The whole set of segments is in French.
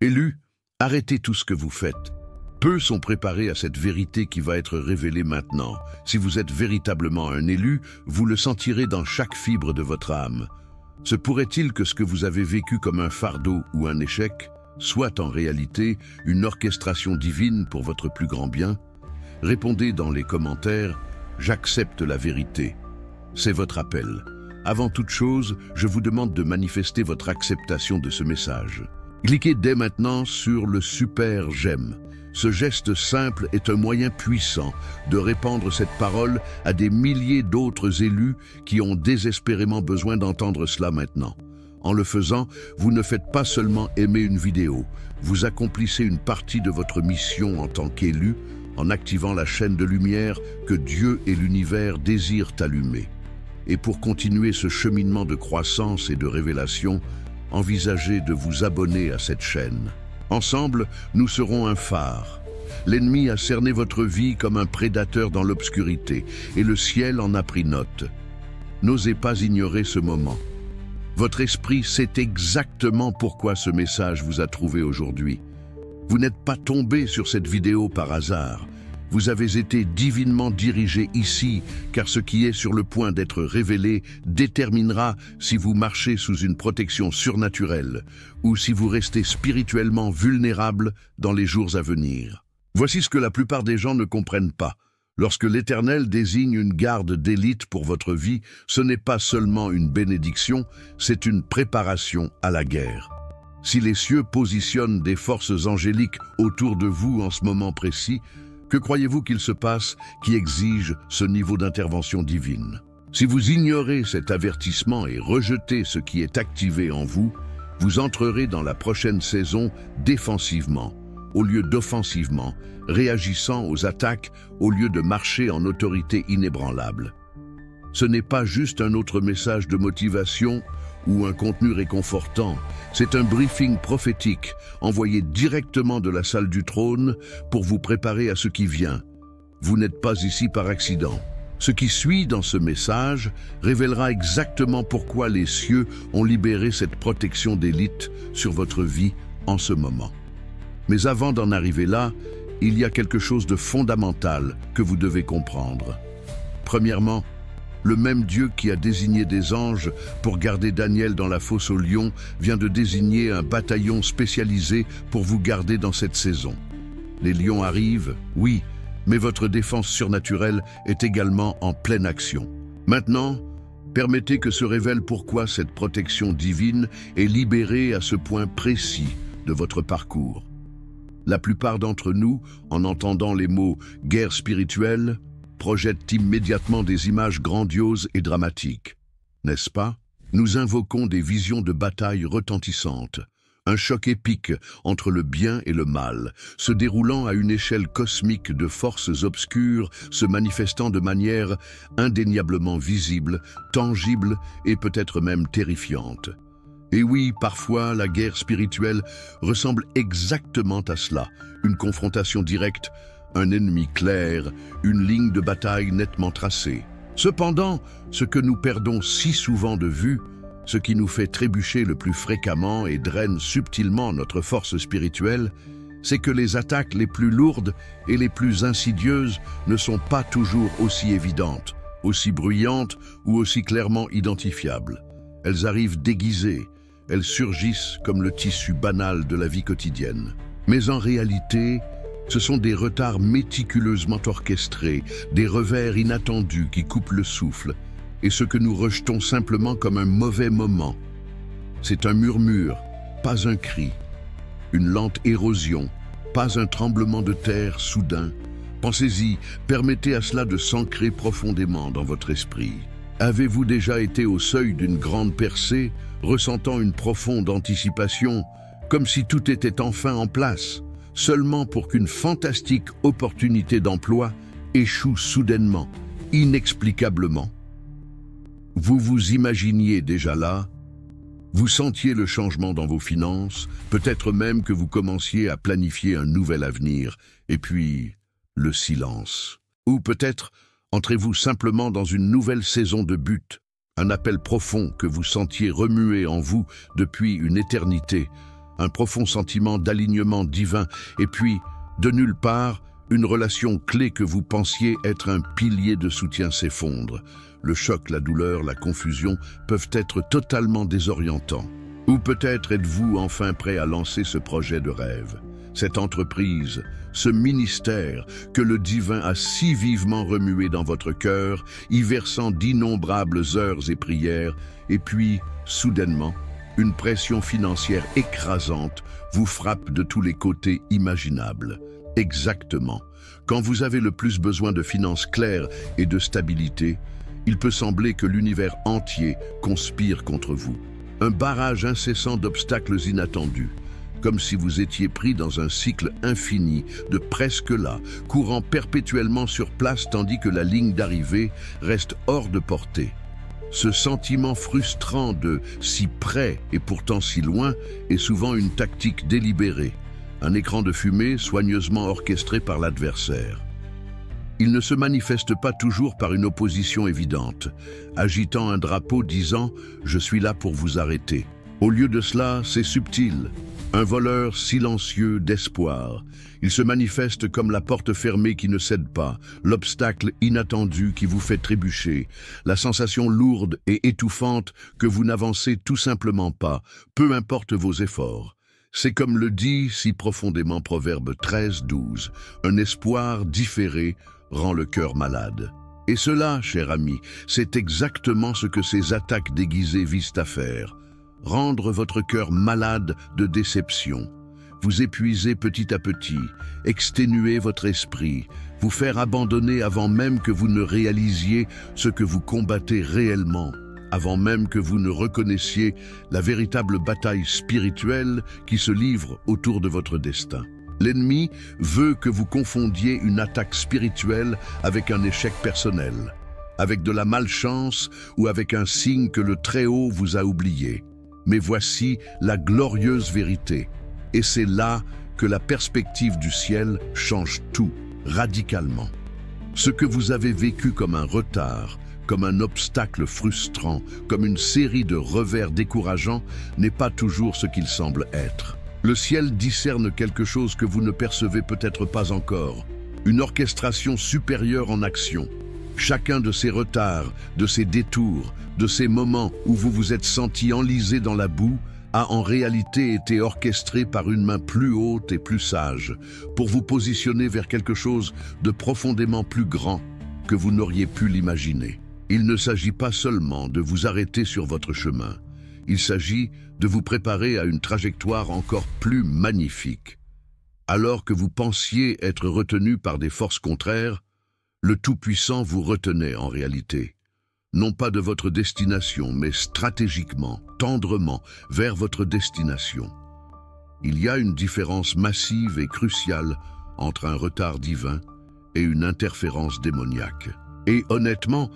Élus, arrêtez tout ce que vous faites. Peu sont préparés à cette vérité qui va être révélée maintenant. Si vous êtes véritablement un élu, vous le sentirez dans chaque fibre de votre âme. Se pourrait-il que ce que vous avez vécu comme un fardeau ou un échec soit en réalité une orchestration divine pour votre plus grand bien? Répondez dans les commentaires « J'accepte la vérité ». C'est votre appel. Avant toute chose, je vous demande de manifester votre acceptation de ce message. Cliquez dès maintenant sur le super j'aime. Ce geste simple est un moyen puissant de répandre cette parole à des milliers d'autres élus qui ont désespérément besoin d'entendre cela maintenant. En le faisant, vous ne faites pas seulement aimer une vidéo, vous accomplissez une partie de votre mission en tant qu'élu en activant la chaîne de lumière que Dieu et l'univers désirent allumer. Et pour continuer ce cheminement de croissance et de révélation, envisagez de vous abonner à cette chaîne. Ensemble, nous serons un phare. L'ennemi a cerné votre vie comme un prédateur dans l'obscurité, et le ciel en a pris note. N'osez pas ignorer ce moment. Votre esprit sait exactement pourquoi ce message vous a trouvé aujourd'hui. Vous n'êtes pas tombé sur cette vidéo par hasard. Vous avez été divinement dirigé ici, car ce qui est sur le point d'être révélé déterminera si vous marchez sous une protection surnaturelle ou si vous restez spirituellement vulnérable dans les jours à venir. Voici ce que la plupart des gens ne comprennent pas. Lorsque l'Éternel désigne une garde d'élite pour votre vie, ce n'est pas seulement une bénédiction, c'est une préparation à la guerre. Si les cieux positionnent des forces angéliques autour de vous en ce moment précis, que croyez-vous qu'il se passe qui exige ce niveau d'intervention divine? Si vous ignorez cet avertissement et rejetez ce qui est activé en vous, vous entrerez dans la prochaine saison défensivement, au lieu d'offensivement, réagissant aux attaques au lieu de marcher en autorité inébranlable. Ce n'est pas juste un autre message de motivation ou un contenu réconfortant, c'est un briefing prophétique envoyé directement de la salle du trône pour vous préparer à ce qui vient. Vous n'êtes pas ici par accident. Ce qui suit dans ce message révélera exactement pourquoi les cieux ont libéré cette protection d'élite sur votre vie en ce moment. Mais avant d'en arriver là, il y a quelque chose de fondamental que vous devez comprendre. Premièrement, le même Dieu qui a désigné des anges pour garder Daniel dans la fosse aux lions vient de désigner un bataillon spécialisé pour vous garder dans cette saison. Les lions arrivent, oui, mais votre défense surnaturelle est également en pleine action. Maintenant, permettez que se révèle pourquoi cette protection divine est libérée à ce point précis de votre parcours. La plupart d'entre nous, en entendant les mots « guerre spirituelle », projettent immédiatement des images grandioses et dramatiques. N'est-ce pas? Nous invoquons des visions de bataille retentissantes, un choc épique entre le bien et le mal, se déroulant à une échelle cosmique de forces obscures, se manifestant de manière indéniablement visible, tangible et peut-être même terrifiante. Et oui, parfois, la guerre spirituelle ressemble exactement à cela, une confrontation directe, un ennemi clair, une ligne de bataille nettement tracée. Cependant, ce que nous perdons si souvent de vue, ce qui nous fait trébucher le plus fréquemment et draine subtilement notre force spirituelle, c'est que les attaques les plus lourdes et les plus insidieuses ne sont pas toujours aussi évidentes, aussi bruyantes ou aussi clairement identifiables. Elles arrivent déguisées, elles surgissent comme le tissu banal de la vie quotidienne. Mais en réalité, ce sont des retards méticuleusement orchestrés, des revers inattendus qui coupent le souffle, et ce que nous rejetons simplement comme un mauvais moment. C'est un murmure, pas un cri, une lente érosion, pas un tremblement de terre soudain. Pensez-y, permettez à cela de s'ancrer profondément dans votre esprit. Avez-vous déjà été au seuil d'une grande percée, ressentant une profonde anticipation, comme si tout était enfin en place, seulement pour qu'une fantastique opportunité d'emploi échoue soudainement, inexplicablement? Vous vous imaginiez déjà là? Vous sentiez le changement dans vos finances, peut-être même que vous commenciez à planifier un nouvel avenir, et puis le silence. Ou peut-être entrez-vous simplement dans une nouvelle saison de but, un appel profond que vous sentiez remuer en vous depuis une éternité, un profond sentiment d'alignement divin, et puis, de nulle part, une relation clé que vous pensiez être un pilier de soutien s'effondre. Le choc, la douleur, la confusion peuvent être totalement désorientants. Ou peut-être êtes-vous enfin prêt à lancer ce projet de rêve, cette entreprise, ce ministère que le divin a si vivement remué dans votre cœur, y versant d'innombrables heures et prières, et puis, soudainement, une pression financière écrasante vous frappe de tous les côtés imaginables. Exactement. Quand vous avez le plus besoin de finances claires et de stabilité, il peut sembler que l'univers entier conspire contre vous. Un barrage incessant d'obstacles inattendus, comme si vous étiez pris dans un cycle infini de presque là, courant perpétuellement sur place tandis que la ligne d'arrivée reste hors de portée. Ce sentiment frustrant de si près et pourtant si loin est souvent une tactique délibérée, un écran de fumée soigneusement orchestré par l'adversaire. Il ne se manifeste pas toujours par une opposition évidente, agitant un drapeau disant « Je suis là pour vous arrêter ». Au lieu de cela, c'est subtil, un voleur silencieux d'espoir. Il se manifeste comme la porte fermée qui ne cède pas, l'obstacle inattendu qui vous fait trébucher, la sensation lourde et étouffante que vous n'avancez tout simplement pas, peu importe vos efforts. C'est comme le dit si profondément Proverbe 13-12, un espoir différé rend le cœur malade. Et cela, cher ami, c'est exactement ce que ces attaques déguisées visent à faire. Rendre votre cœur malade de déception, vous épuiser petit à petit, exténuer votre esprit, vous faire abandonner avant même que vous ne réalisiez ce que vous combattez réellement, avant même que vous ne reconnaissiez la véritable bataille spirituelle qui se livre autour de votre destin. L'ennemi veut que vous confondiez une attaque spirituelle avec un échec personnel, avec de la malchance ou avec un signe que le Très-Haut vous a oublié. Mais voici la glorieuse vérité. Et c'est là que la perspective du ciel change tout, radicalement. Ce que vous avez vécu comme un retard, comme un obstacle frustrant, comme une série de revers décourageants, n'est pas toujours ce qu'il semble être. Le ciel discerne quelque chose que vous ne percevez peut-être pas encore, une orchestration supérieure en action. Chacun de ces retards, de ces détours, de ces moments où vous vous êtes senti enlisé dans la boue, a en réalité été orchestré par une main plus haute et plus sage, pour vous positionner vers quelque chose de profondément plus grand que vous n'auriez pu l'imaginer. Il ne s'agit pas seulement de vous arrêter sur votre chemin, il s'agit de vous préparer à une trajectoire encore plus magnifique. Alors que vous pensiez être retenu par des forces contraires, le Tout-Puissant vous retenait en réalité, non pas de votre destination, mais stratégiquement, tendrement, vers votre destination. Il y a une différence massive et cruciale entre un retard divin et une interférence démoniaque. Et honnêtement,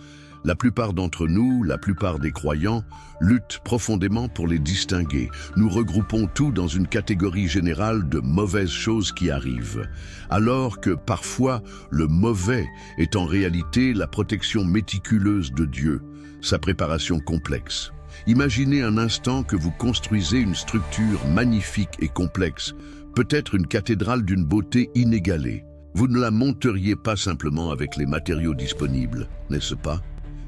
la plupart d'entre nous, la plupart des croyants, luttent profondément pour les distinguer. Nous regroupons tout dans une catégorie générale de mauvaises choses qui arrivent, alors que parfois le mauvais est en réalité la protection méticuleuse de Dieu, sa préparation complexe. Imaginez un instant que vous construisez une structure magnifique et complexe, peut-être une cathédrale d'une beauté inégalée. Vous ne la monteriez pas simplement avec les matériaux disponibles, n'est-ce pas?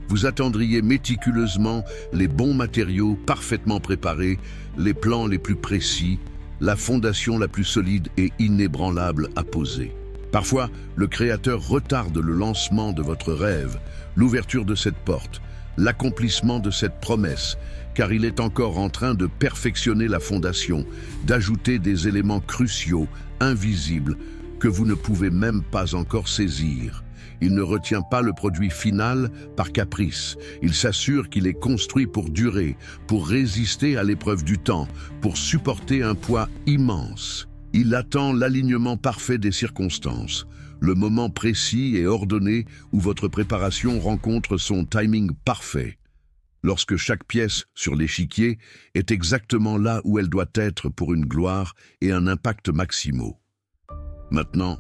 Vous attendriez méticuleusement les bons matériaux parfaitement préparés, les plans les plus précis, la fondation la plus solide et inébranlable à poser. Parfois, le Créateur retarde le lancement de votre rêve, l'ouverture de cette porte, l'accomplissement de cette promesse, car il est encore en train de perfectionner la fondation, d'ajouter des éléments cruciaux, invisibles, que vous ne pouvez même pas encore saisir. Il ne retient pas le produit final par caprice. Il s'assure qu'il est construit pour durer, pour résister à l'épreuve du temps, pour supporter un poids immense. Il attend l'alignement parfait des circonstances, le moment précis et ordonné où votre préparation rencontre son timing parfait. Lorsque chaque pièce sur l'échiquier est exactement là où elle doit être pour une gloire et un impact maximaux. Maintenant,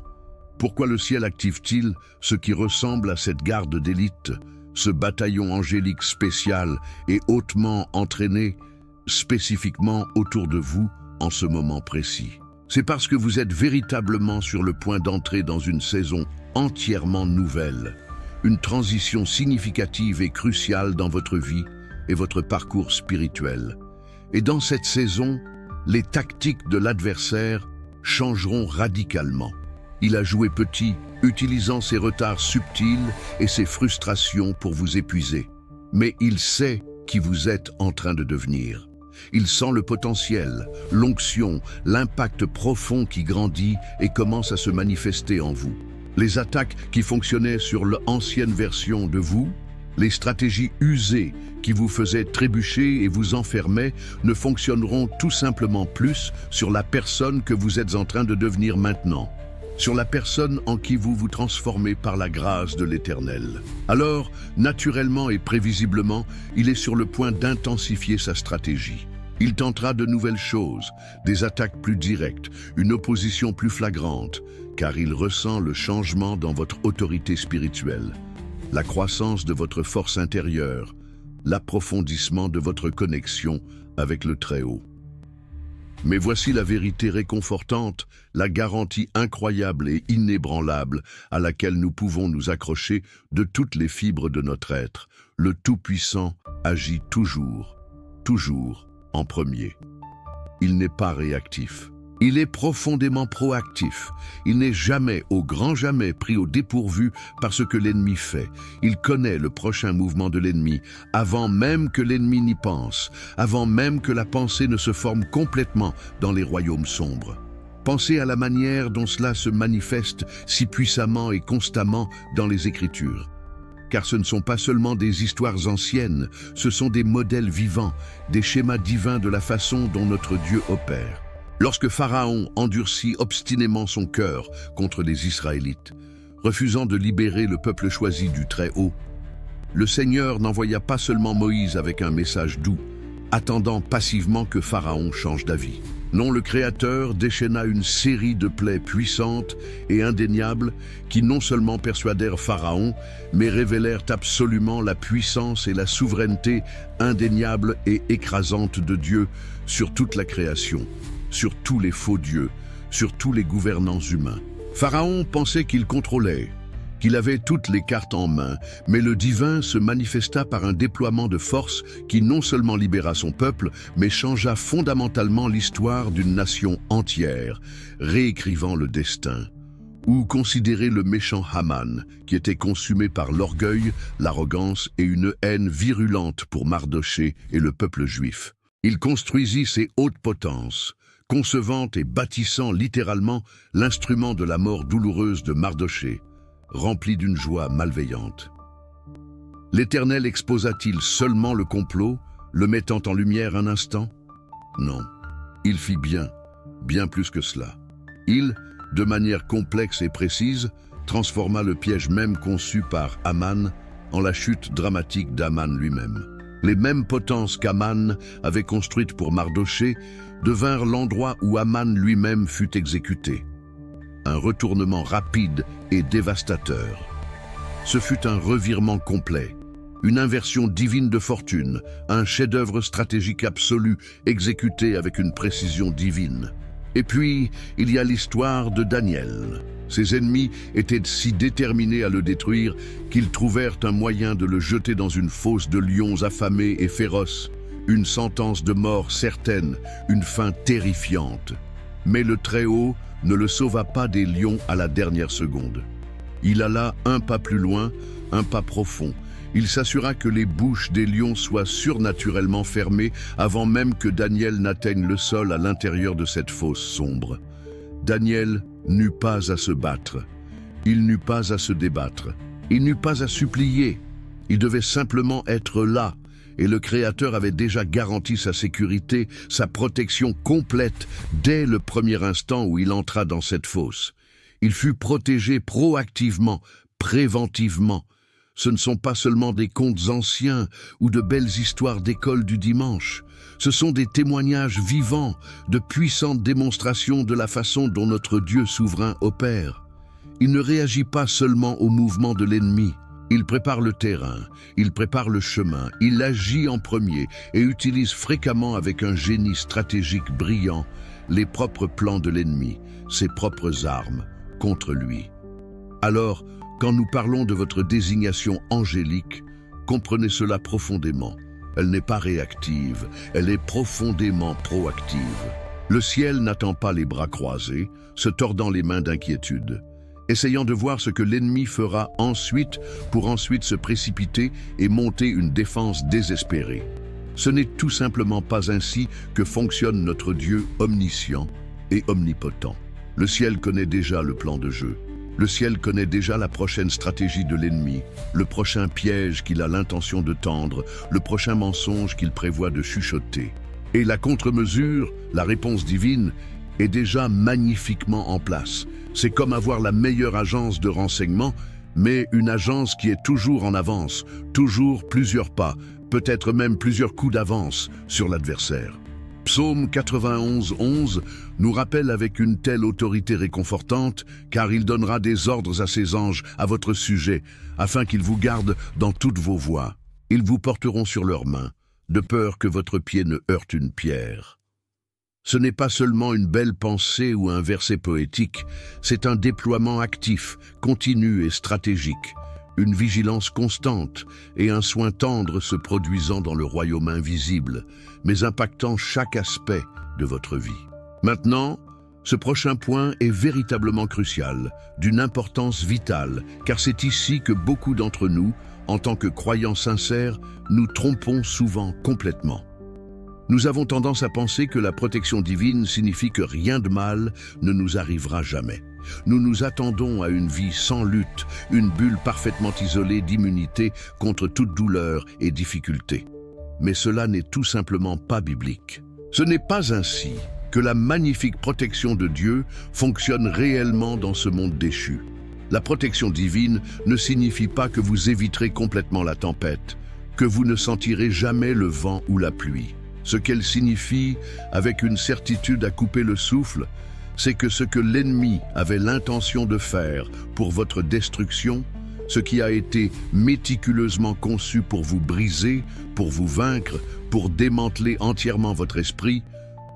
pourquoi le ciel active-t-il ce qui ressemble à cette garde d'élite, ce bataillon angélique spécial et hautement entraîné, spécifiquement autour de vous, en ce moment précis. C'est parce que vous êtes véritablement sur le point d'entrer dans une saison entièrement nouvelle, une transition significative et cruciale dans votre vie et votre parcours spirituel. Et dans cette saison, les tactiques de l'adversaire changeront radicalement. Il a joué petit, utilisant ses retards subtils et ses frustrations pour vous épuiser. Mais il sait qui vous êtes en train de devenir. Il sent le potentiel, l'onction, l'impact profond qui grandit et commence à se manifester en vous. Les attaques qui fonctionnaient sur l'ancienne version de vous, les stratégies usées qui vous faisaient trébucher et vous enfermaient ne fonctionneront tout simplement plus sur la personne que vous êtes en train de devenir maintenant, sur la personne en qui vous vous transformez par la grâce de l'Éternel. Alors, naturellement et prévisiblement, il est sur le point d'intensifier sa stratégie. Il tentera de nouvelles choses, des attaques plus directes, une opposition plus flagrante, car il ressent le changement dans votre autorité spirituelle, la croissance de votre force intérieure, l'approfondissement de votre connexion avec le Très-Haut. Mais voici la vérité réconfortante, la garantie incroyable et inébranlable à laquelle nous pouvons nous accrocher de toutes les fibres de notre être. Le Tout-Puissant agit toujours en premier. Il n'est pas réactif. Il est profondément proactif. Il n'est jamais, au grand jamais, pris au dépourvu par ce que l'ennemi fait. Il connaît le prochain mouvement de l'ennemi, avant même que l'ennemi n'y pense, avant même que la pensée ne se forme complètement dans les royaumes sombres. Pensez à la manière dont cela se manifeste si puissamment et constamment dans les Écritures. Car ce ne sont pas seulement des histoires anciennes, ce sont des modèles vivants, des schémas divins de la façon dont notre Dieu opère. Lorsque Pharaon endurcit obstinément son cœur contre les Israélites, refusant de libérer le peuple choisi du Très-Haut, le Seigneur n'envoya pas seulement Moïse avec un message doux, attendant passivement que Pharaon change d'avis. Non, le Créateur déchaîna une série de plaies puissantes et indéniables qui non seulement persuadèrent Pharaon, mais révélèrent absolument la puissance et la souveraineté indéniable et écrasante de Dieu sur toute la création, sur tous les faux dieux, sur tous les gouvernants humains. Pharaon pensait qu'il contrôlait, qu'il avait toutes les cartes en main, mais le divin se manifesta par un déploiement de force qui non seulement libéra son peuple, mais changea fondamentalement l'histoire d'une nation entière, réécrivant le destin. Ou considérer le méchant Haman, qui était consumé par l'orgueil, l'arrogance et une haine virulente pour Mardoché et le peuple juif. Il construisit ses hautes potences, concevant et bâtissant littéralement l'instrument de la mort douloureuse de Mardoché, rempli d'une joie malveillante. L'Éternel exposa-t-il seulement le complot, le mettant en lumière un instant? Non, il fit bien plus que cela. Il, de manière complexe et précise, transforma le piège même conçu par Haman en la chute dramatique d'Haman lui-même. Les mêmes potences qu'Haman avait construites pour Mardoché devinrent l'endroit où Haman lui-même fut exécuté. Un retournement rapide et dévastateur. Ce fut un revirement complet, une inversion divine de fortune, un chef-d'œuvre stratégique absolu exécuté avec une précision divine. Et puis, il y a l'histoire de Daniel. Ses ennemis étaient si déterminés à le détruire qu'ils trouvèrent un moyen de le jeter dans une fosse de lions affamés et féroces, une sentence de mort certaine, une fin terrifiante. Mais le Très-Haut ne le sauva pas des lions à la dernière seconde. Il alla un pas plus loin, un pas profond. Il s'assura que les bouches des lions soient surnaturellement fermées avant même que Daniel n'atteigne le sol à l'intérieur de cette fosse sombre. Daniel n'eut pas à se battre, il n'eut pas à se débattre, il n'eut pas à supplier. Il devait simplement être là, et le Créateur avait déjà garanti sa sécurité, sa protection complète dès le premier instant où il entra dans cette fosse. Il fut protégé proactivement, préventivement. Ce ne sont pas seulement des contes anciens ou de belles histoires d'école du dimanche. Ce sont des témoignages vivants, de puissantes démonstrations de la façon dont notre Dieu souverain opère. Il ne réagit pas seulement au mouvement de l'ennemi, Il prépare le terrain, il prépare le chemin, il agit en premier et utilise fréquemment avec un génie stratégique brillant les propres plans de l'ennemi, ses propres armes, contre lui. Alors, quand nous parlons de votre désignation angélique, comprenez cela profondément. Elle n'est pas réactive, elle est profondément proactive. Le ciel n'attend pas les bras croisés, se tordant les mains d'inquiétude, essayant de voir ce que l'ennemi fera ensuite pour ensuite se précipiter et monter une défense désespérée. Ce n'est tout simplement pas ainsi que fonctionne notre Dieu omniscient et omnipotent. Le ciel connaît déjà le plan de jeu. Le ciel connaît déjà la prochaine stratégie de l'ennemi, le prochain piège qu'il a l'intention de tendre, le prochain mensonge qu'il prévoit de chuchoter. Et la contre-mesure, la réponse divine, est déjà magnifiquement en place. C'est comme avoir la meilleure agence de renseignement, mais une agence qui est toujours en avance, toujours plusieurs pas, peut-être même plusieurs coups d'avance sur l'adversaire. Psaume 91, 11 nous rappelle avec une telle autorité réconfortante, car il donnera des ordres à ses anges à votre sujet, afin qu'ils vous gardent dans toutes vos voies. Ils vous porteront sur leurs mains, de peur que votre pied ne heurte une pierre. Ce n'est pas seulement une belle pensée ou un verset poétique, c'est un déploiement actif, continu et stratégique, une vigilance constante et un soin tendre se produisant dans le royaume invisible, mais impactant chaque aspect de votre vie. Maintenant, ce prochain point est véritablement crucial, d'une importance vitale, car c'est ici que beaucoup d'entre nous, en tant que croyants sincères, nous trompons souvent complètement. Nous avons tendance à penser que la protection divine signifie que rien de mal ne nous arrivera jamais. Nous nous attendons à une vie sans lutte, une bulle parfaitement isolée d'immunité contre toute douleur et difficulté. Mais cela n'est tout simplement pas biblique. Ce n'est pas ainsi que la magnifique protection de Dieu fonctionne réellement dans ce monde déchu. La protection divine ne signifie pas que vous éviterez complètement la tempête, que vous ne sentirez jamais le vent ou la pluie. Ce qu'elle signifie, avec une certitude à couper le souffle, c'est que ce que l'ennemi avait l'intention de faire pour votre destruction, ce qui a été méticuleusement conçu pour vous briser, pour vous vaincre, pour démanteler entièrement votre esprit,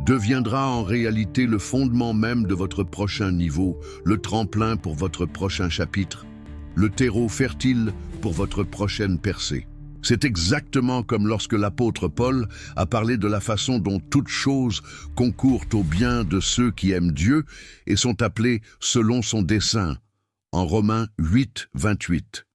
deviendra en réalité le fondement même de votre prochain niveau, le tremplin pour votre prochain chapitre, le terreau fertile pour votre prochaine percée. C'est exactement comme lorsque l'apôtre Paul a parlé de la façon dont toutes choses concourent au bien de ceux qui aiment Dieu et sont appelés selon son dessein, en Romains 8, 28.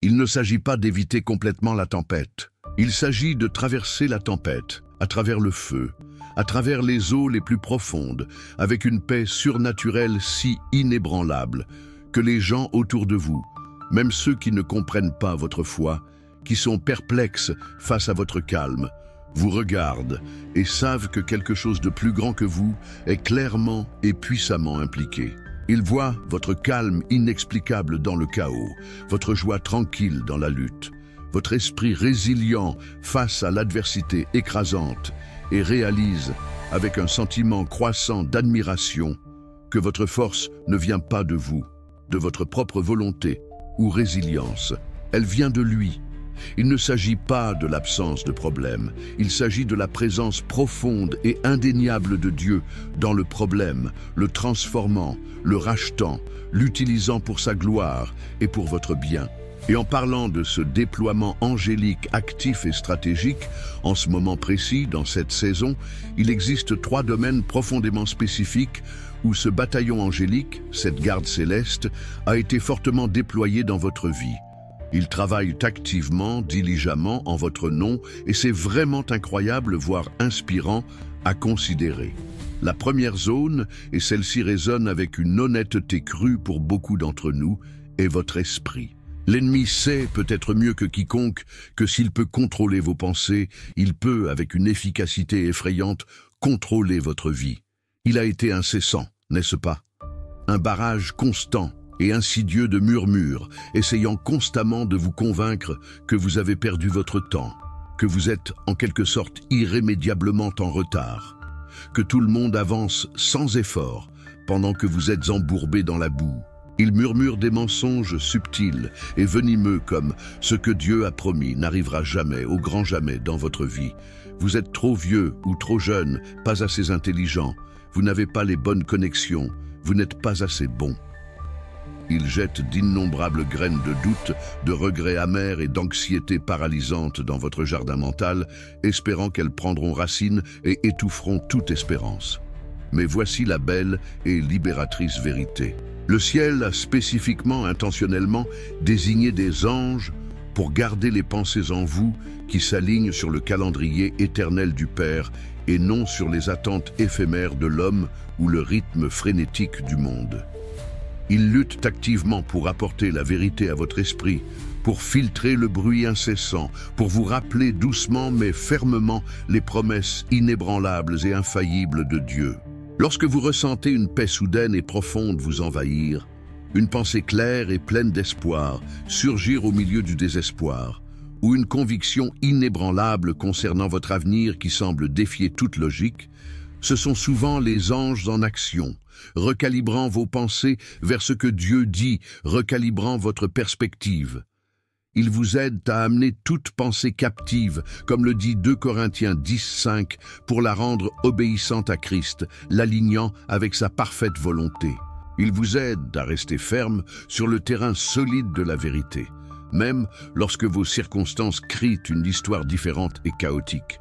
Il ne s'agit pas d'éviter complètement la tempête. Il s'agit de traverser la tempête, à travers le feu, à travers les eaux les plus profondes, avec une paix surnaturelle si inébranlable que les gens autour de vous, même ceux qui ne comprennent pas votre foi, qui sont perplexes face à votre calme, vous regardent et savent que quelque chose de plus grand que vous est clairement et puissamment impliqué. Ils voient votre calme inexplicable dans le chaos, votre joie tranquille dans la lutte, votre esprit résilient face à l'adversité écrasante et réalisent, avec un sentiment croissant d'admiration, que votre force ne vient pas de vous, de votre propre volonté ou résilience. Elle vient de lui. Il ne s'agit pas de l'absence de problème, il s'agit de la présence profonde et indéniable de Dieu dans le problème, le transformant, le rachetant, l'utilisant pour sa gloire et pour votre bien. Et en parlant de ce déploiement angélique actif et stratégique, en ce moment précis, dans cette saison, il existe 3 domaines profondément spécifiques où ce bataillon angélique, cette garde céleste, a été fortement déployé dans votre vie. Ils travaillent activement, diligemment en votre nom et c'est vraiment incroyable, voire inspirant à considérer. La première zone, et celle-ci résonne avec une honnêteté crue pour beaucoup d'entre nous, est votre esprit. L'ennemi sait, peut-être mieux que quiconque, que s'il peut contrôler vos pensées, il peut, avec une efficacité effrayante, contrôler votre vie. Il a été incessant, n'est-ce pas? Un barrage constant et insidieux de murmures, essayant constamment de vous convaincre que vous avez perdu votre temps, que vous êtes en quelque sorte irrémédiablement en retard, que tout le monde avance sans effort pendant que vous êtes embourbé dans la boue. Ils murmurent des mensonges subtils et venimeux comme « ce que Dieu a promis n'arrivera jamais, au grand jamais, dans votre vie. Vous êtes trop vieux ou trop jeune, pas assez intelligent. Vous n'avez pas les bonnes connexions. Vous n'êtes pas assez bon. » Ils jettent d'innombrables graines de doute, de regrets amers et d'anxiété paralysante dans votre jardin mental, espérant qu'elles prendront racine et étoufferont toute espérance. Mais voici la belle et libératrice vérité. Le ciel a spécifiquement, intentionnellement, désigné des anges pour garder les pensées en vous qui s'alignent sur le calendrier éternel du Père et non sur les attentes éphémères de l'homme ou le rythme frénétique du monde. Ils luttent activement pour apporter la vérité à votre esprit, pour filtrer le bruit incessant, pour vous rappeler doucement mais fermement les promesses inébranlables et infaillibles de Dieu. Lorsque vous ressentez une paix soudaine et profonde vous envahir, une pensée claire et pleine d'espoir surgir au milieu du désespoir, ou une conviction inébranlable concernant votre avenir qui semble défier toute logique, ce sont souvent les anges en action, recalibrant vos pensées vers ce que Dieu dit, recalibrant votre perspective. Ils vous aident à amener toute pensée captive, comme le dit 2 Corinthiens 10:5, pour la rendre obéissante à Christ, l'alignant avec sa parfaite volonté. Ils vous aident à rester ferme sur le terrain solide de la vérité, même lorsque vos circonstances crient une histoire différente et chaotique.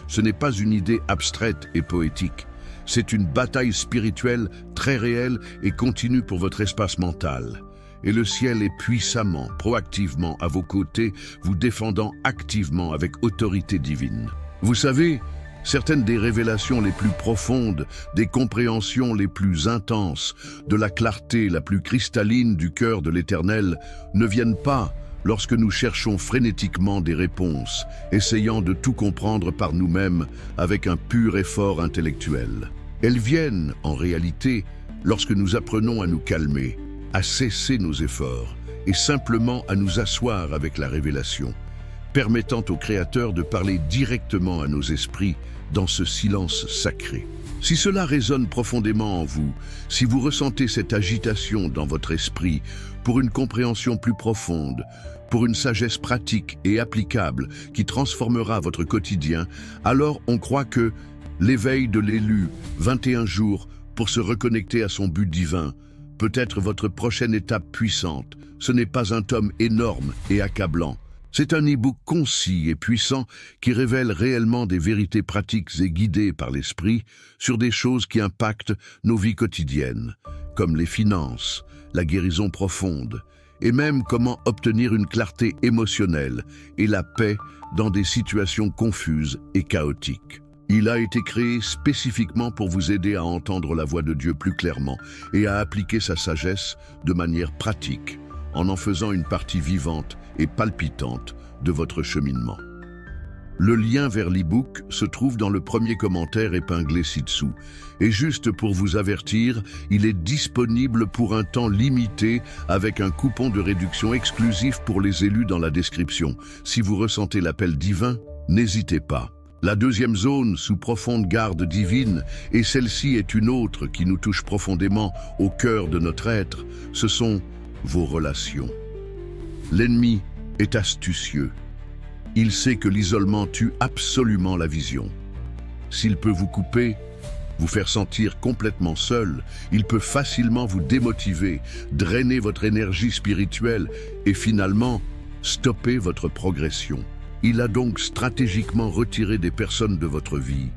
Ce n'est pas une idée abstraite et poétique, c'est une bataille spirituelle très réelle et continue pour votre espace mental. Et le ciel est puissamment, proactivement à vos côtés, vous défendant activement avec autorité divine. Vous savez, certaines des révélations les plus profondes, des compréhensions les plus intenses, de la clarté la plus cristalline du cœur de l'Éternel ne viennent pas lorsque nous cherchons frénétiquement des réponses, essayant de tout comprendre par nous-mêmes avec un pur effort intellectuel. Elles viennent, en réalité, lorsque nous apprenons à nous calmer, à cesser nos efforts et simplement à nous asseoir avec la révélation, permettant au Créateur de parler directement à nos esprits dans ce silence sacré. Si cela résonne profondément en vous, si vous ressentez cette agitation dans votre esprit pour une compréhension plus profonde, pour une sagesse pratique et applicable qui transformera votre quotidien, alors on croit que l'éveil de l'élu, 21 jours pour se reconnecter à son but divin, peut être votre prochaine étape puissante. Ce n'est pas un tome énorme et accablant. C'est un e-book concis et puissant qui révèle réellement des vérités pratiques et guidées par l'esprit sur des choses qui impactent nos vies quotidiennes, comme les finances, la guérison profonde, et même comment obtenir une clarté émotionnelle et la paix dans des situations confuses et chaotiques. Il a été créé spécifiquement pour vous aider à entendre la voix de Dieu plus clairement et à appliquer sa sagesse de manière pratique, en faisant une partie vivante et palpitante de votre cheminement. Le lien vers l'e-book se trouve dans le premier commentaire épinglé ci-dessous. Et juste pour vous avertir, il est disponible pour un temps limité avec un coupon de réduction exclusif pour les élus dans la description. Si vous ressentez l'appel divin, n'hésitez pas. La deuxième zone, sous profonde garde divine, et celle-ci est une autre qui nous touche profondément au cœur de notre être, ce sont vos relations. L'ennemi est astucieux. Il sait que l'isolement tue absolument la vision. S'il peut vous couper, vous faire sentir complètement seul, il peut facilement vous démotiver, drainer votre énergie spirituelle et finalement stopper votre progression. Il a donc stratégiquement retiré des personnes de votre vie,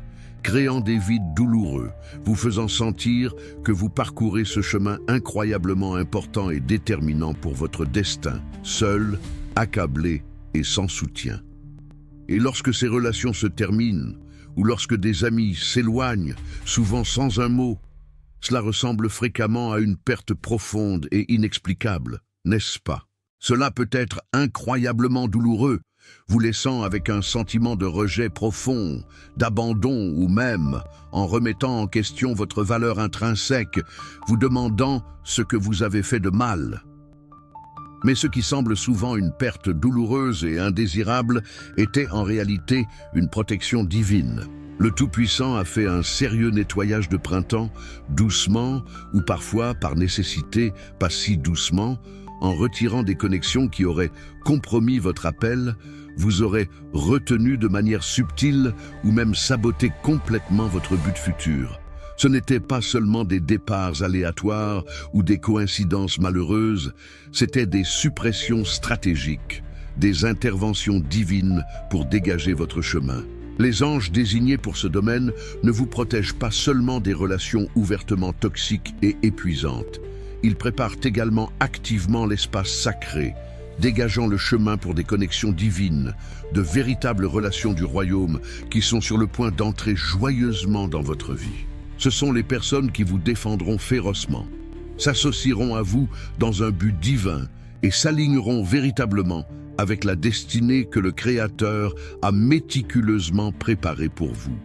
créant des vides douloureux, vous faisant sentir que vous parcourez ce chemin incroyablement important et déterminant pour votre destin, seul, accablé et sans soutien. Et lorsque ces relations se terminent, ou lorsque des amis s'éloignent, souvent sans un mot, cela ressemble fréquemment à une perte profonde et inexplicable, n'est-ce pas? Cela peut être incroyablement douloureux, vous laissant avec un sentiment de rejet profond, d'abandon ou même en remettant en question votre valeur intrinsèque, vous demandant ce que vous avez fait de mal. Mais ce qui semble souvent une perte douloureuse et indésirable était en réalité une protection divine. Le Tout-Puissant a fait un sérieux nettoyage de printemps, doucement, ou parfois, par nécessité, pas si doucement, en retirant des connexions qui auraient compromis votre appel, vous aurez retenu de manière subtile ou même saboté complètement votre but futur. Ce n'était pas seulement des départs aléatoires ou des coïncidences malheureuses, c'était des suppressions stratégiques, des interventions divines pour dégager votre chemin. Les anges désignés pour ce domaine ne vous protègent pas seulement des relations ouvertement toxiques et épuisantes. Ils préparent également activement l'espace sacré, dégageant le chemin pour des connexions divines, de véritables relations du royaume qui sont sur le point d'entrer joyeusement dans votre vie. Ce sont les personnes qui vous défendront férocement, s'associeront à vous dans un but divin et s'aligneront véritablement avec la destinée que le Créateur a méticuleusement préparée pour vous.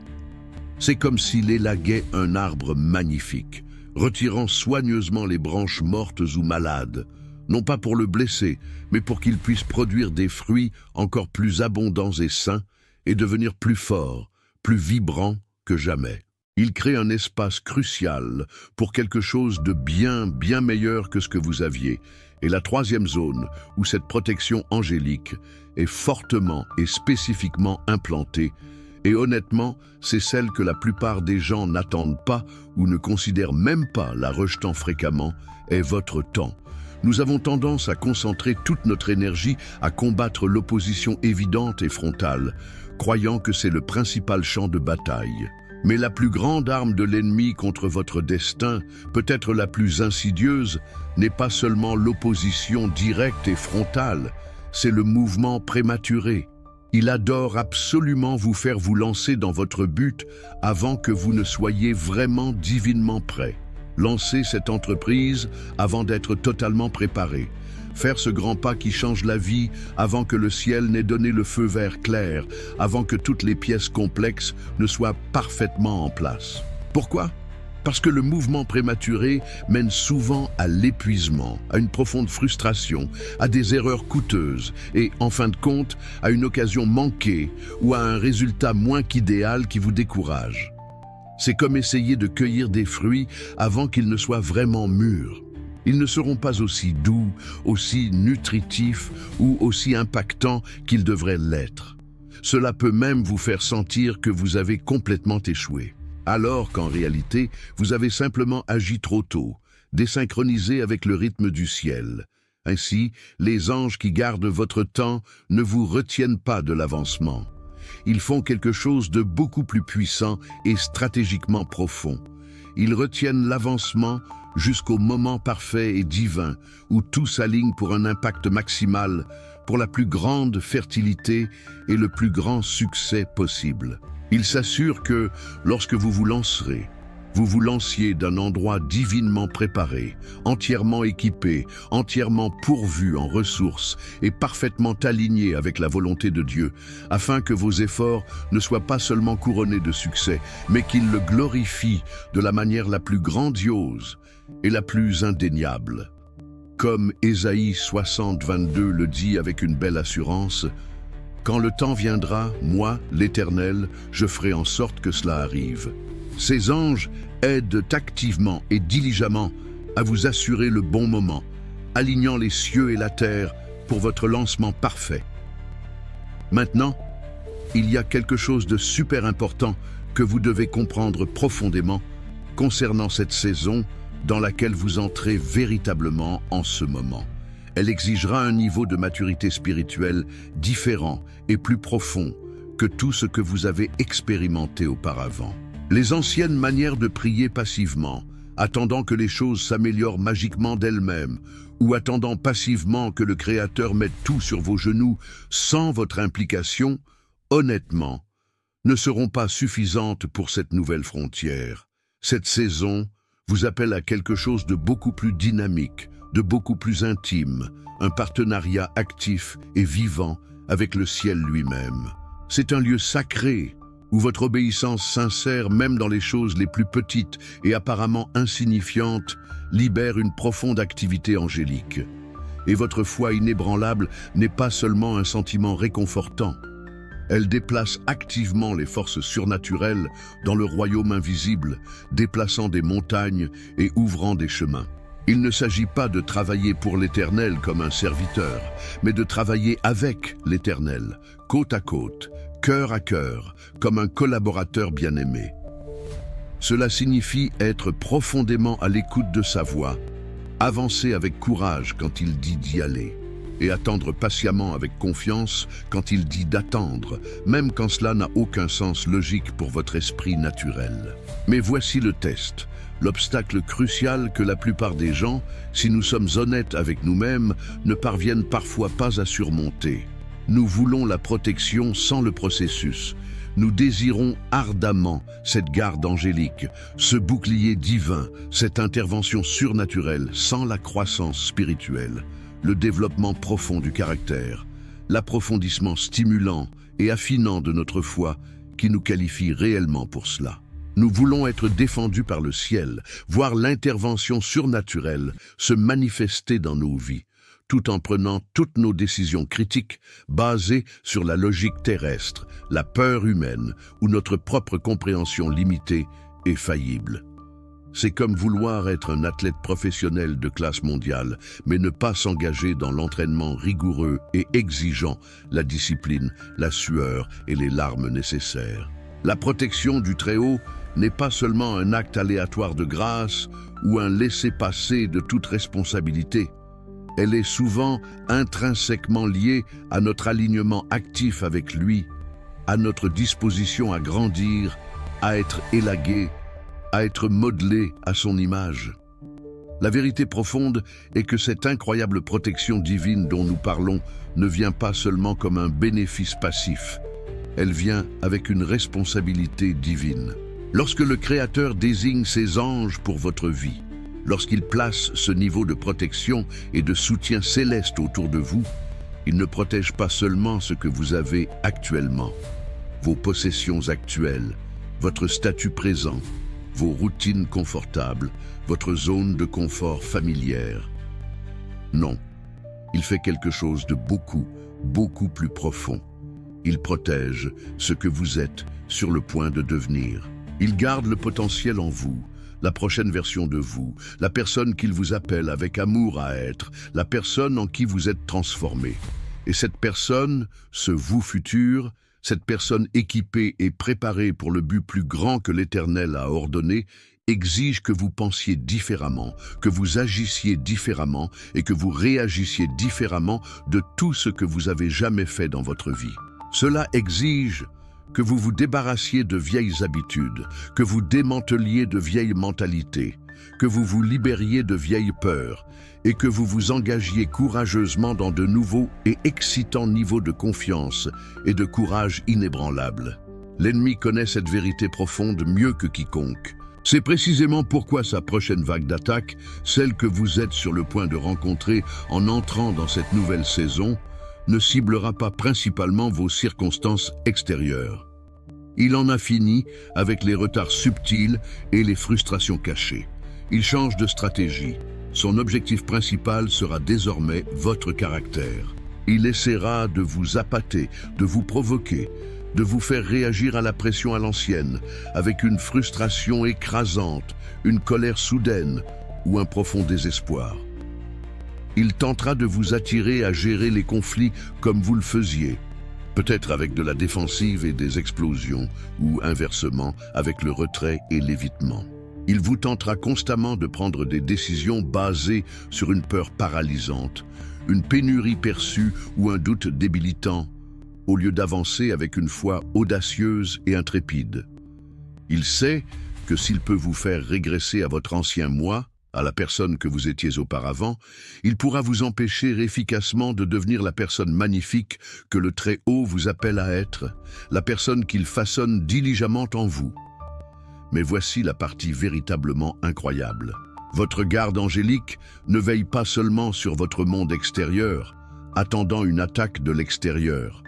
C'est comme s'il élaguait un arbre magnifique, retirant soigneusement les branches mortes ou malades, non pas pour le blesser, mais pour qu'il puisse produire des fruits encore plus abondants et sains et devenir plus fort, plus vibrant que jamais. Il crée un espace crucial pour quelque chose de bien meilleur que ce que vous aviez. Et la troisième zone, où cette protection angélique est fortement et spécifiquement implantée, et honnêtement, c'est celle que la plupart des gens n'attendent pas ou ne considèrent même pas, la rejetant fréquemment, est votre temps. Nous avons tendance à concentrer toute notre énergie à combattre l'opposition évidente et frontale, croyant que c'est le principal champ de bataille. Mais la plus grande arme de l'ennemi contre votre destin, peut-être la plus insidieuse, n'est pas seulement l'opposition directe et frontale, c'est le mouvement prématuré. Il adore absolument vous faire vous lancer dans votre but avant que vous ne soyez vraiment divinement prêt. Lancer cette entreprise avant d'être totalement préparé. Faire ce grand pas qui change la vie avant que le ciel n'ait donné le feu vert clair, avant que toutes les pièces complexes ne soient parfaitement en place. Pourquoi ? Parce que le mouvement prématuré mène souvent à l'épuisement, à une profonde frustration, à des erreurs coûteuses et, en fin de compte, à une occasion manquée ou à un résultat moins qu'idéal qui vous décourage. C'est comme essayer de cueillir des fruits avant qu'ils ne soient vraiment mûrs. Ils ne seront pas aussi doux, aussi nutritifs ou aussi impactants qu'ils devraient l'être. Cela peut même vous faire sentir que vous avez complètement échoué, alors qu'en réalité, vous avez simplement agi trop tôt, désynchronisé avec le rythme du ciel. Ainsi, les anges qui gardent votre temps ne vous retiennent pas de l'avancement. Ils font quelque chose de beaucoup plus puissant et stratégiquement profond. Ils retiennent l'avancement jusqu'au moment parfait et divin où tout s'aligne pour un impact maximal, pour la plus grande fertilité et le plus grand succès possible. Ils s'assurent que, lorsque vous vous lancerez, vous vous lanciez d'un endroit divinement préparé, entièrement équipé, entièrement pourvu en ressources et parfaitement aligné avec la volonté de Dieu, afin que vos efforts ne soient pas seulement couronnés de succès, mais qu'ils le glorifient de la manière la plus grandiose et la plus indéniable. Comme Ésaïe 60, 22 le dit avec une belle assurance, « Quand le temps viendra, moi, l'Éternel, je ferai en sorte que cela arrive. » Ces anges aident activement et diligemment à vous assurer le bon moment, alignant les cieux et la terre pour votre lancement parfait. Maintenant, il y a quelque chose de super important que vous devez comprendre profondément concernant cette saison dans laquelle vous entrez véritablement en ce moment. Elle exigera un niveau de maturité spirituelle différent et plus profond que tout ce que vous avez expérimenté auparavant. Les anciennes manières de prier passivement, attendant que les choses s'améliorent magiquement d'elles-mêmes, ou attendant passivement que le Créateur mette tout sur vos genoux sans votre implication, honnêtement, ne seront pas suffisantes pour cette nouvelle frontière. Cette saison vous appelle à quelque chose de beaucoup plus dynamique, de beaucoup plus intime, un partenariat actif et vivant avec le ciel lui-même. C'est un lieu sacré, où votre obéissance sincère, même dans les choses les plus petites et apparemment insignifiantes, libère une profonde activité angélique. Et votre foi inébranlable n'est pas seulement un sentiment réconfortant, Elle déplace activement les forces surnaturelles dans le royaume invisible, déplaçant des montagnes et ouvrant des chemins. Il ne s'agit pas de travailler pour l'Éternel comme un serviteur, mais de travailler avec l'Éternel, côte à côte, cœur à cœur, comme un collaborateur bien-aimé. Cela signifie être profondément à l'écoute de sa voix, avancer avec courage quand il dit d'y aller, et attendre patiemment avec confiance quand il dit d'attendre, même quand cela n'a aucun sens logique pour votre esprit naturel. Mais voici le test. L'obstacle crucial que la plupart des gens, si nous sommes honnêtes avec nous-mêmes, ne parviennent parfois pas à surmonter. Nous voulons la protection sans le processus. Nous désirons ardemment cette garde angélique, ce bouclier divin, cette intervention surnaturelle sans la croissance spirituelle, le développement profond du caractère, l'approfondissement stimulant et affinant de notre foi qui nous qualifie réellement pour cela. Nous voulons être défendus par le ciel, voir l'intervention surnaturelle se manifester dans nos vies, tout en prenant toutes nos décisions critiques basées sur la logique terrestre, la peur humaine ou notre propre compréhension limitée et faillible. C'est comme vouloir être un athlète professionnel de classe mondiale, mais ne pas s'engager dans l'entraînement rigoureux et exigeant, la discipline, la sueur et les larmes nécessaires. La protection du Très-Haut n'est pas seulement un acte aléatoire de grâce ou un laisser-passer de toute responsabilité. Elle est souvent intrinsèquement liée à notre alignement actif avec lui, à notre disposition à grandir, à être élagué, à être modelé à son image. La vérité profonde est que cette incroyable protection divine dont nous parlons ne vient pas seulement comme un bénéfice passif. Elle vient avec une responsabilité divine. Lorsque le Créateur désigne ses anges pour votre vie, lorsqu'il place ce niveau de protection et de soutien céleste autour de vous, il ne protège pas seulement ce que vous avez actuellement, vos possessions actuelles, votre statut présent, vos routines confortables, votre zone de confort familière. Non, il fait quelque chose de beaucoup plus profond. Il protège ce que vous êtes sur le point de devenir. Il garde le potentiel en vous, la prochaine version de vous, la personne qu'il vous appelle avec amour à être, la personne en qui vous êtes transformé. Et cette personne, ce vous futur, cette personne équipée et préparée pour le but plus grand que l'Éternel a ordonné, exige que vous pensiez différemment, que vous agissiez différemment et que vous réagissiez différemment de tout ce que vous avez jamais fait dans votre vie. Cela exige que vous vous débarrassiez de vieilles habitudes, que vous démanteliez de vieilles mentalités, que vous vous libériez de vieilles peurs et que vous vous engagiez courageusement dans de nouveaux et excitants niveaux de confiance et de courage inébranlable. L'ennemi connaît cette vérité profonde mieux que quiconque. C'est précisément pourquoi sa prochaine vague d'attaque, celle que vous êtes sur le point de rencontrer en entrant dans cette nouvelle saison, ne ciblera pas principalement vos circonstances extérieures. Il en a fini avec les retards subtils et les frustrations cachées. Il change de stratégie. Son objectif principal sera désormais votre caractère. Il essaiera de vous appâter, de vous provoquer, de vous faire réagir à la pression à l'ancienne, avec une frustration écrasante, une colère soudaine ou un profond désespoir. Il tentera de vous attirer à gérer les conflits comme vous le faisiez, peut-être avec de la défensive et des explosions, ou inversement, avec le retrait et l'évitement. Il vous tentera constamment de prendre des décisions basées sur une peur paralysante, une pénurie perçue ou un doute débilitant, au lieu d'avancer avec une foi audacieuse et intrépide. Il sait que s'il peut vous faire régresser à votre ancien moi, à la personne que vous étiez auparavant, il pourra vous empêcher efficacement de devenir la personne magnifique que le Très-Haut vous appelle à être, la personne qu'il façonne diligemment en vous. Mais voici la partie véritablement incroyable. Votre garde angélique ne veille pas seulement sur votre monde extérieur, attendant une attaque de l'extérieur.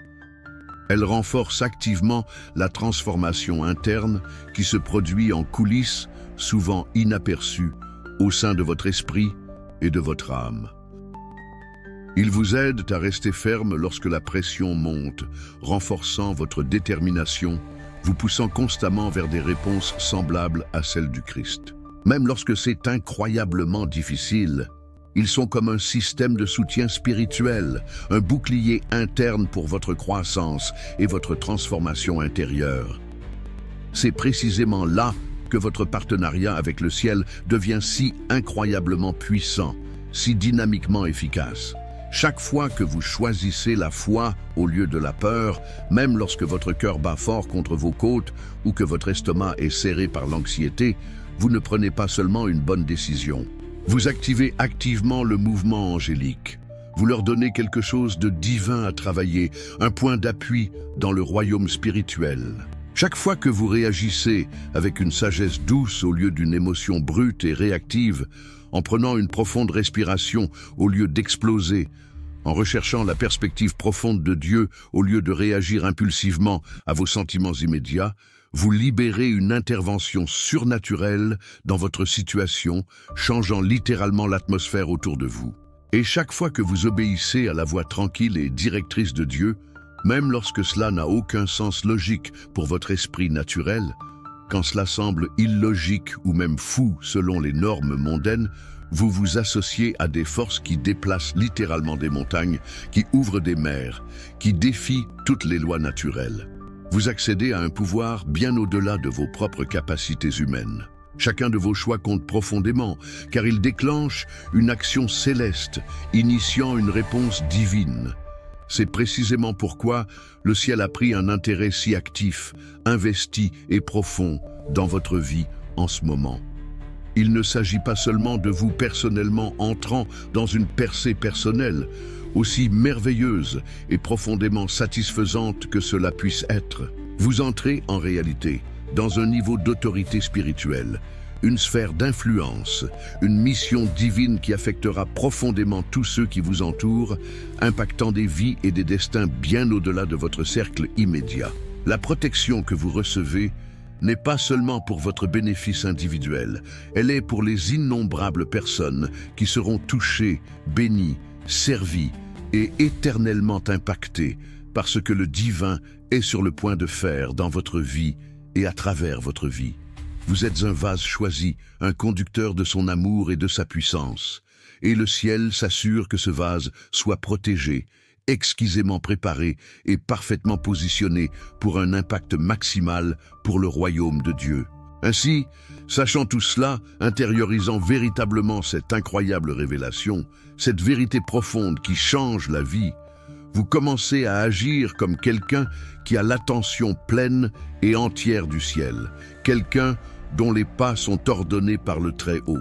Elle renforce activement la transformation interne qui se produit en coulisses, souvent inaperçues, au sein de votre esprit et de votre âme. Ils vous aident à rester ferme lorsque la pression monte, renforçant votre détermination, vous poussant constamment vers des réponses semblables à celles du Christ. Même lorsque c'est incroyablement difficile, ils sont comme un système de soutien spirituel, un bouclier interne pour votre croissance et votre transformation intérieure. C'est précisément là que votre partenariat avec le ciel devient si incroyablement puissant, si dynamiquement efficace. Chaque fois que vous choisissez la foi au lieu de la peur, même lorsque votre cœur bat fort contre vos côtes ou que votre estomac est serré par l'anxiété, vous ne prenez pas seulement une bonne décision. Vous activez activement le mouvement angélique. Vous leur donnez quelque chose de divin à travailler, un point d'appui dans le royaume spirituel. Chaque fois que vous réagissez avec une sagesse douce au lieu d'une émotion brute et réactive, en prenant une profonde respiration au lieu d'exploser, en recherchant la perspective profonde de Dieu au lieu de réagir impulsivement à vos sentiments immédiats, vous libérez une intervention surnaturelle dans votre situation, changeant littéralement l'atmosphère autour de vous. Et chaque fois que vous obéissez à la voix tranquille et directrice de Dieu, même lorsque cela n'a aucun sens logique pour votre esprit naturel, quand cela semble illogique ou même fou selon les normes mondaines, vous vous associez à des forces qui déplacent littéralement des montagnes, qui ouvrent des mers, qui défient toutes les lois naturelles. Vous accédez à un pouvoir bien au-delà de vos propres capacités humaines. Chacun de vos choix compte profondément, car il déclenche une action céleste, initiant une réponse divine. C'est précisément pourquoi le ciel a pris un intérêt si actif, investi et profond dans votre vie en ce moment. Il ne s'agit pas seulement de vous personnellement entrant dans une percée personnelle, aussi merveilleuse et profondément satisfaisante que cela puisse être. Vous entrez en réalité dans un niveau d'autorité spirituelle, une sphère d'influence, une mission divine qui affectera profondément tous ceux qui vous entourent, impactant des vies et des destins bien au-delà de votre cercle immédiat. La protection que vous recevez n'est pas seulement pour votre bénéfice individuel, elle est pour les innombrables personnes qui seront touchées, bénies, servies et éternellement impactées par ce que le divin est sur le point de faire dans votre vie et à travers votre vie. Vous êtes un vase choisi, un conducteur de son amour et de sa puissance. Et le ciel s'assure que ce vase soit protégé, exquisément préparé et parfaitement positionné pour un impact maximal pour le royaume de Dieu. Ainsi, sachant tout cela, intériorisant véritablement cette incroyable révélation, cette vérité profonde qui change la vie, vous commencez à agir comme quelqu'un qui a l'attention pleine et entière du ciel, quelqu'un dont les pas sont ordonnés par le Très-Haut.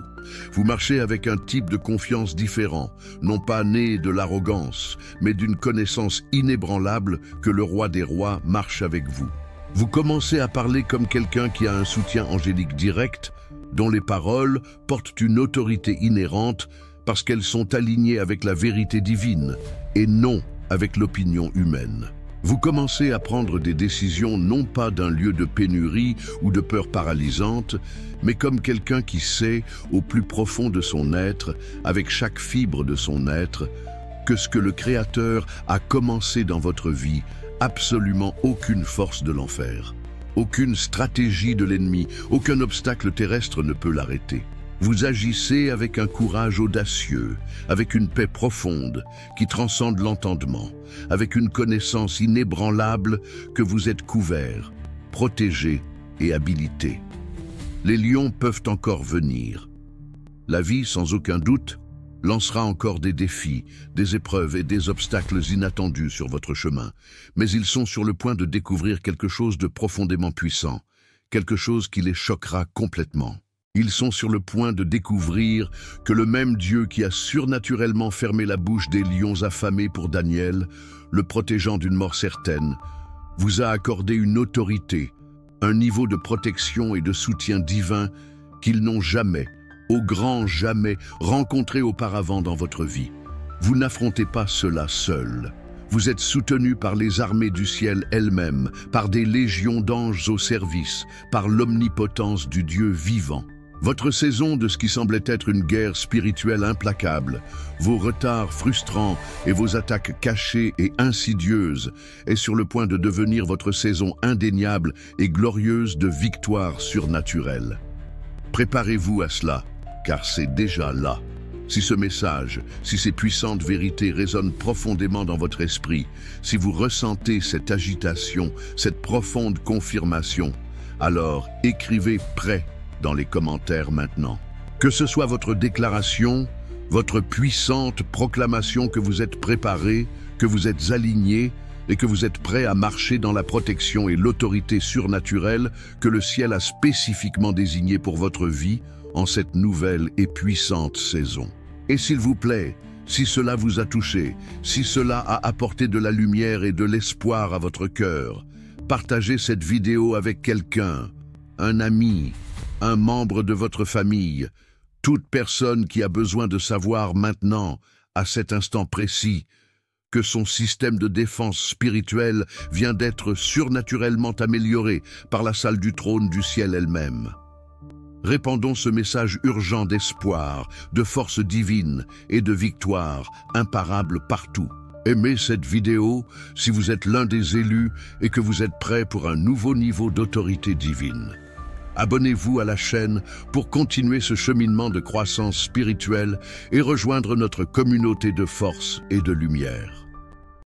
Vous marchez avec un type de confiance différent, non pas né de l'arrogance, mais d'une connaissance inébranlable que le roi des rois marche avec vous. Vous commencez à parler comme quelqu'un qui a un soutien angélique direct, dont les paroles portent une autorité inhérente parce qu'elles sont alignées avec la vérité divine et non avec l'opinion humaine. Vous commencez à prendre des décisions non pas d'un lieu de pénurie ou de peur paralysante, mais comme quelqu'un qui sait, au plus profond de son être, avec chaque fibre de son être, que ce que le Créateur a commencé dans votre vie, absolument aucune force de l'enfer, aucune stratégie de l'ennemi, aucun obstacle terrestre ne peut l'arrêter. Vous agissez avec un courage audacieux, avec une paix profonde qui transcende l'entendement, avec une connaissance inébranlable que vous êtes couvert, protégé et habilité. Les lions peuvent encore venir. La vie, sans aucun doute, lancera encore des défis, des épreuves et des obstacles inattendus sur votre chemin, mais ils sont sur le point de découvrir quelque chose de profondément puissant, quelque chose qui les choquera complètement. Ils sont sur le point de découvrir que le même Dieu qui a surnaturellement fermé la bouche des lions affamés pour Daniel, le protégeant d'une mort certaine, vous a accordé une autorité, un niveau de protection et de soutien divin qu'ils n'ont jamais, au grand jamais, rencontré auparavant dans votre vie. Vous n'affrontez pas cela seul. Vous êtes soutenu par les armées du ciel elles-mêmes, par des légions d'anges au service, par l'omnipotence du Dieu vivant. Votre saison de ce qui semblait être une guerre spirituelle implacable, vos retards frustrants et vos attaques cachées et insidieuses est sur le point de devenir votre saison indéniable et glorieuse de victoire surnaturelle. Préparez-vous à cela, car c'est déjà là. Si ce message, si ces puissantes vérités résonnent profondément dans votre esprit, si vous ressentez cette agitation, cette profonde confirmation, alors écrivez « prêt » dans les commentaires maintenant. Que ce soit votre déclaration, votre puissante proclamation que vous êtes préparé, que vous êtes aligné et que vous êtes prêt à marcher dans la protection et l'autorité surnaturelle que le ciel a spécifiquement désignée pour votre vie en cette nouvelle et puissante saison. Et s'il vous plaît, si cela vous a touché, si cela a apporté de la lumière et de l'espoir à votre cœur, partagez cette vidéo avec quelqu'un, un ami, un membre de votre famille, toute personne qui a besoin de savoir maintenant, à cet instant précis, que son système de défense spirituelle vient d'être surnaturellement amélioré par la salle du trône du ciel elle-même. Répandons ce message urgent d'espoir, de force divine et de victoire imparable partout. Aimez cette vidéo si vous êtes l'un des élus et que vous êtes prêt pour un nouveau niveau d'autorité divine. Abonnez-vous à la chaîne pour continuer ce cheminement de croissance spirituelle et rejoindre notre communauté de force et de lumière.